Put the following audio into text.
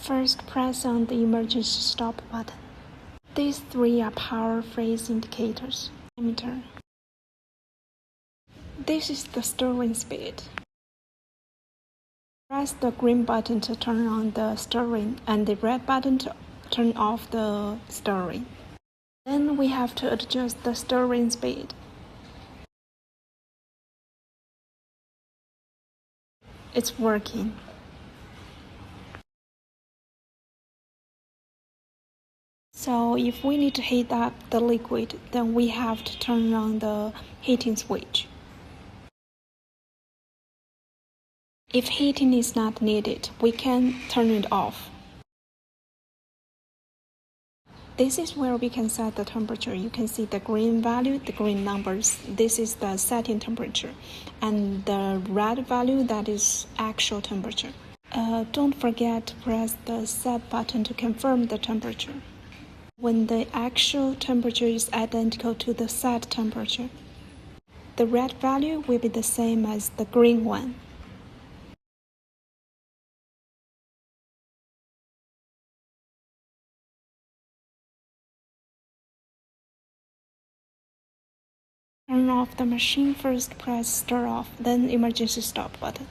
First, press on the emergency stop button. These three are power phase indicators. Emitter. This is the steering speed. Press the green button to turn on the steering and the red button to turn off the steering. Then we have to adjust the steering speed. It's working. So if we need to heat up the liquid, then we have to turn on the heating switch. If heating is not needed, we can turn it off. This is where we can set the temperature. You can see the green value, the green numbers. This is the setting temperature. And the red value, that is actual temperature. Don't forget to press the set button to confirm the temperature. When the actual temperature is identical to the set temperature, the red value will be the same as the green one. Turn off the machine first, press start off, then emergency stop button.